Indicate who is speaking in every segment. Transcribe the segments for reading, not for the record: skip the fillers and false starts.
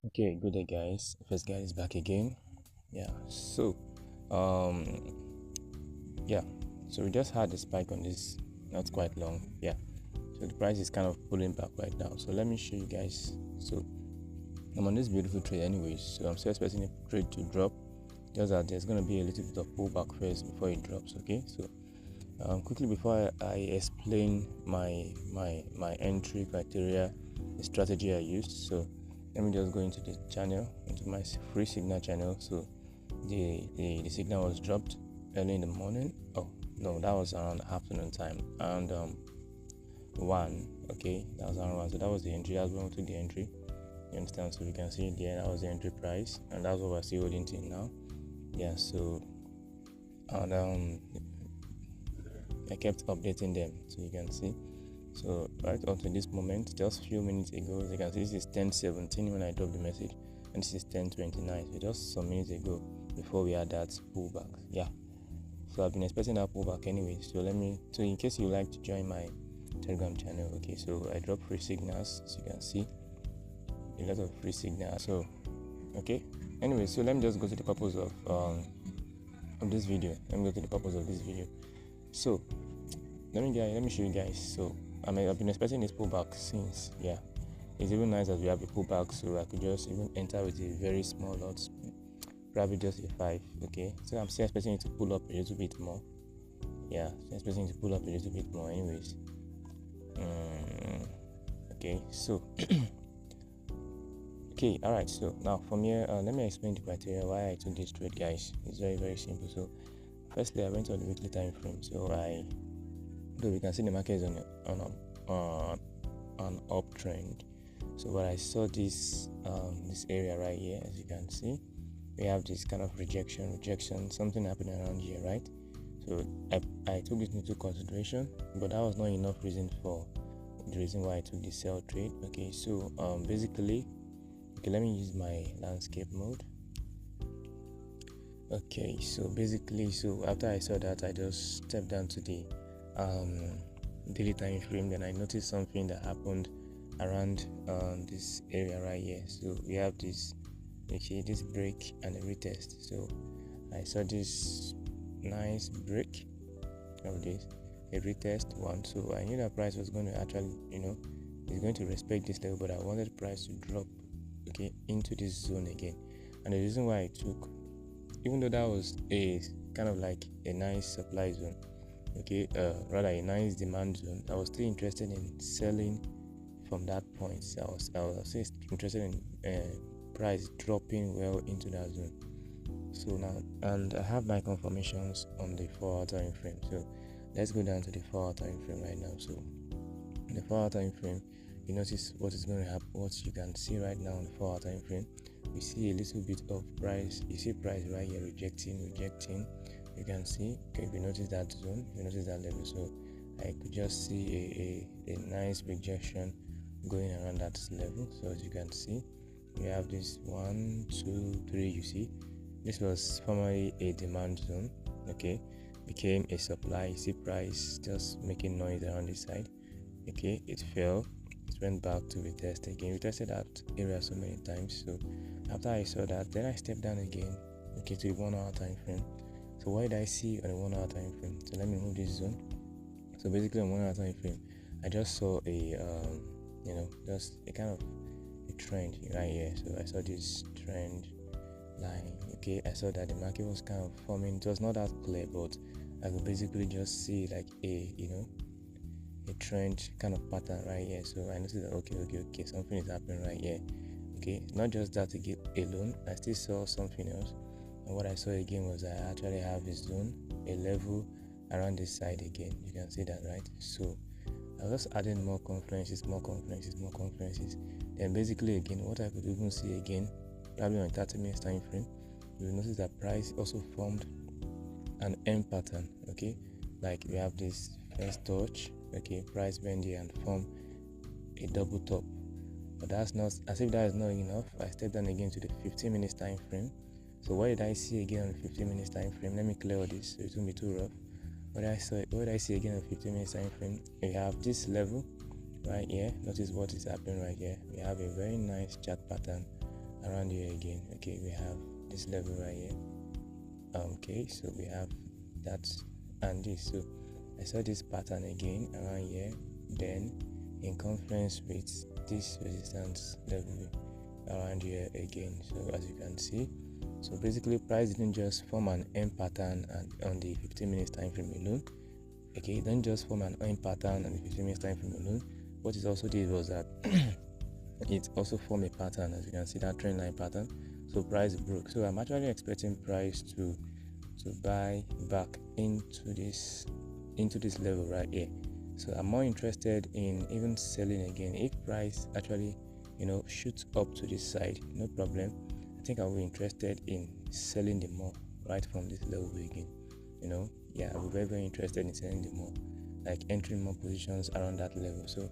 Speaker 1: Okay, good day, guys. First guy is back again. Yeah, so um, yeah, so we just had a spike on this, not quite long. Yeah, so the price is kind of pulling back right now. So let me show you guys. So I'm on this beautiful trade, anyways. So I'm still expecting the trade to drop. Just that there's gonna be a little bit of pullback first before it drops. Okay, so quickly before I explain my entry criteria, the strategy I used. So let me just go into the channel, into my free signal channel. So the signal was dropped early in the morning. Oh no, that was around afternoon time, and one. Okay, that was around one. So that was the entry. That's when we took the entry. You understand? So you can see there, that was the entry price, and that's what we're still holding to now. Yeah. So and I kept updating them, so you can see. So right up to this moment, just a few minutes ago, as you can see, this is 10:17 when I dropped the message, and this is 10:29. So just some minutes ago, before we had that pullback. Yeah. So I've been expecting that pullback anyway. So so in case you like to join my Telegram channel, okay. So I drop free signals, as you can see, a lot of free signals. So okay. Anyway, so let me just go to the purpose of this video. Let me go to the purpose of this video. So let me show you guys. So I've been expecting this pullback since. Yeah, it's even nice that we have a pullback, so I could just even enter with a very small lot, probably just a 5. Okay, so I'm still expecting it to pull up a little bit more. Yeah, still expecting it to pull up a little bit more anyways. Okay, so okay, all right. So now from here, let me explain the criteria why I took this trade, guys. It's very simple. So firstly, I went on the weekly time frame. So though we can see the market is on an uptrend. So what I saw this area right here, as you can see, we have this kind of rejection, something happening around here, right? So I took it into consideration, but that was not enough reason for the reason why I took the sell trade. Okay, so basically, okay, let me use my landscape mode. Okay, so basically, so after I saw that, I just stepped down to the daily time frame. Then I noticed something that happened around this area right here. So we have this, okay, this break and a retest. So I saw this nice break of this, a retest one. So I knew that price was going to actually, it's going to respect this level, but I wanted the price to drop, okay, into this zone again. And the reason why I took, even though that was a kind of like a nice supply zone, okay, rather a nice demand zone, I was still interested in selling from that point. So I was still interested in price dropping well into that zone. So now, and I have my confirmations on the 4-hour time frame. So let's go down to the 4-hour time frame right now. So in the 4-hour time frame, you notice what is going to happen. What you can see right now on the 4-hour time frame, we see a little bit of price. You see price right here rejecting. You can see, okay, if you notice that zone, if you notice that level. So I could just see a nice rejection going around that level. So as you can see, we have this 1 2 3. You see, this was formerly a demand zone, okay, became a supply. You see price just making noise around this side. Okay, it fell, it went back to retest again. We tested that area so many times. So after I saw that, then I stepped down again, okay, to the 1-hour time frame. So what did I see on the 1-hour time frame? So let me move this zone. So basically on 1-hour time frame, I just saw just a kind of a trend right here. So I saw this trend line. Okay, I saw that the market was kind of forming. It was not that clear, but I could basically just see like a trend kind of pattern right here. So I noticed that okay, something is happening right here. Okay, not just that alone, I still saw something else. And what I saw again was I actually have a zone, a level around this side again. You can see that, right? So I was just adding more confluences. Then basically again, what I could even see again, probably on 30 minutes time frame, you will notice that price also formed an M pattern. Okay, like we have this first touch, okay, price bend here and form a double top. But that's not, as if that is not enough, I step down again to the 15 minutes time frame. So what did I see again on the 15 minutes time frame? Let me clear all this so it won't be too rough. What did I see again on the 15 minutes time frame? We have this level right here. Notice what is happening right here. We have a very nice chart pattern around here again. Okay, we have this level right here. Okay, so we have that and this. So I saw this pattern again around here, then in confluence with this resistance level around here again. So as you can see, so basically price didn't just form an M pattern and on the 15 minutes time frame alone. Okay, it didn't just form an M pattern on the 15 minutes time frame alone. What it also did was that it also formed a pattern, as you can see, that trend line pattern. So price broke. So I'm actually expecting price to buy back into this level right here. So I'm more interested in even selling again. If price actually shoots up to this side, no problem. I think I'll be interested in selling the more right from this level again. Yeah, I'll be very, very interested in selling the more, like entering more positions around that level. So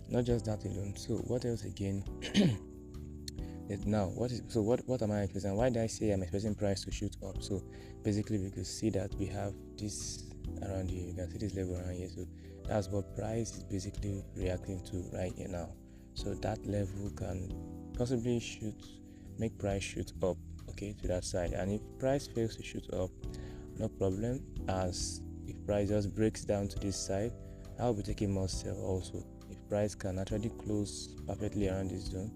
Speaker 1: not just that alone. So what else again? Now what am I expecting? Why did I say I'm expecting price to shoot up? So basically, because see that we have this around here, you can see this level around here. So that's what price is basically reacting to right here now. So that level can possibly make price shoot up, okay, to that side. And if price fails to shoot up, no problem. As if price just breaks down to this side, I'll be taking more sell also. If price can actually close perfectly around this zone,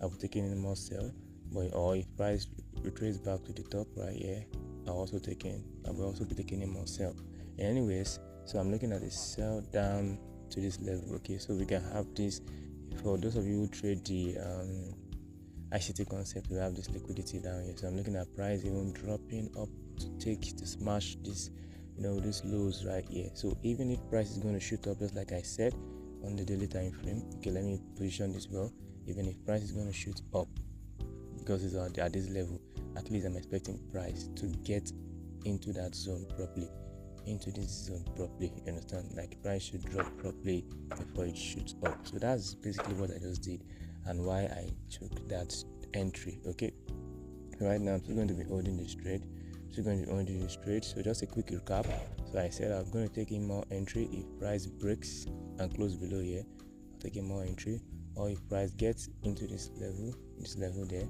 Speaker 1: I'll be taking in more sell. Or if price retraces back to the top right here, I will also be taking in more sell. Anyways, so I'm looking at the sell down to this level. Okay, so we can have this. For those of you who trade the ICT concept, we have this liquidity down here. So I'm looking at price even dropping up to smash this, these lows right here. So even if price is going to shoot up, just like I said on the daily time frame, okay, let me position this well. Even if price is going to shoot up because it's at this level, at least I'm expecting price to get into that zone properly, into this zone properly. You understand? Like price should drop properly before it shoots up. So that's basically what I just did and why I took that entry. Okay, right now I'm still going to be holding this trade. So just a quick recap. So I said I'm going to take in more entry if price breaks and close below here. I'll take in more entry. Or if price gets into this level there,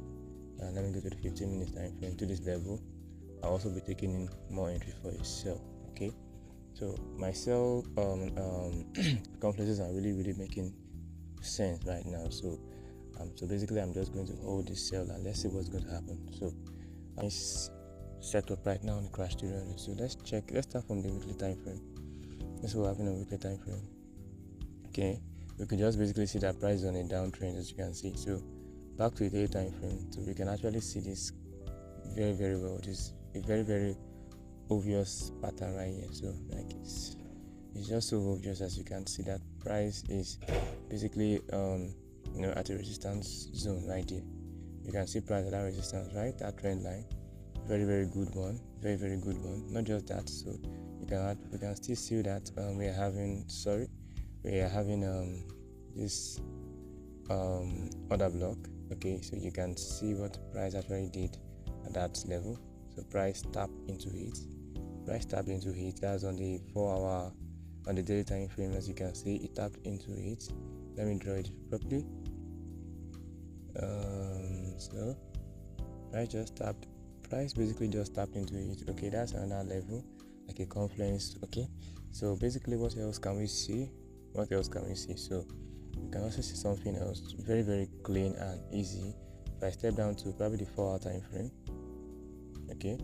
Speaker 1: and let me go to the 15 minutes time frame to this level, I'll also be taking in more entry for a sell. Okay, so my sell complexes are really, really making sense right now. So basically I'm just going to hold this sell and let's see what's going to happen. So nice setup right now on the crash theory. So let's start from the weekly time frame. This will happen on weekly time frame. Okay, we can just basically see that price is on a downtrend, as you can see. So back to the daily time frame, so we can actually see this very, very well. This is a very, very obvious pattern right here. So like it's just so obvious, as you can see that price is basically at a resistance zone right here. You can see price at that resistance, right? That trend line, very, very good one, very, very good one. Not just that, so we can still see that we are having this order block. Okay, so you can see what price actually did at that level. So price tapped into it. That's on the 4-hour, on the daily time frame. As you can see, it tapped into it. Let me draw it properly. So price basically just tapped into it. Okay, that's another level, like a confluence. Okay, so basically what else can we see? So you can also see something else very, very clean and easy. If I step down to probably the 4-hour time frame, okay,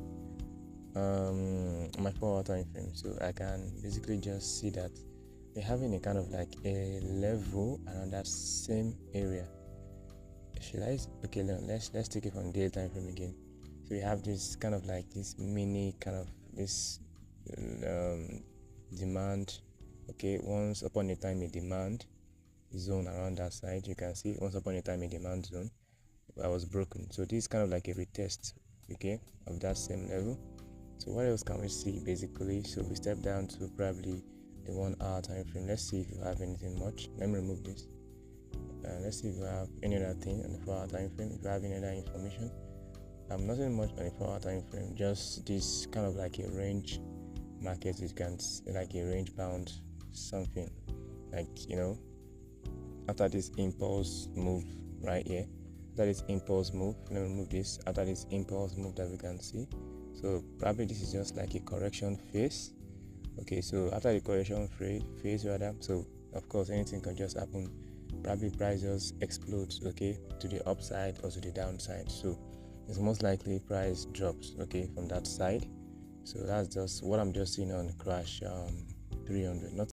Speaker 1: my 4-hour time frame, so I can basically just see that we're having a kind of like a level around that same area. Okay, let's take it from daily time frame again. So we have this kind of like this mini kind of this demand. Okay, once upon a time a demand zone around that side. You can see once upon a time a demand zone I was broken. So this is kind of like a retest, okay, of that same level. So what else can we see basically? So we step down to probably the 1-hour time frame. Let's see if you have anything much. Let me remove this. Let's see if we have any other thing on the 4-hour time frame. If you have any other information, nothing much on the 4-hour time frame. Just this kind of like a range market. It can like a range bound something, like after this impulse move right here, after this impulse move, let me remove this, after this impulse move that we can see. So probably this is just like a correction phase. Okay, so after the correction phase rather, so of course anything can just happen. Probably price just explodes, okay, to the upside or to the downside. So it's most likely price drops, okay, from that side. So that's just what I'm just seeing on crash 300. Not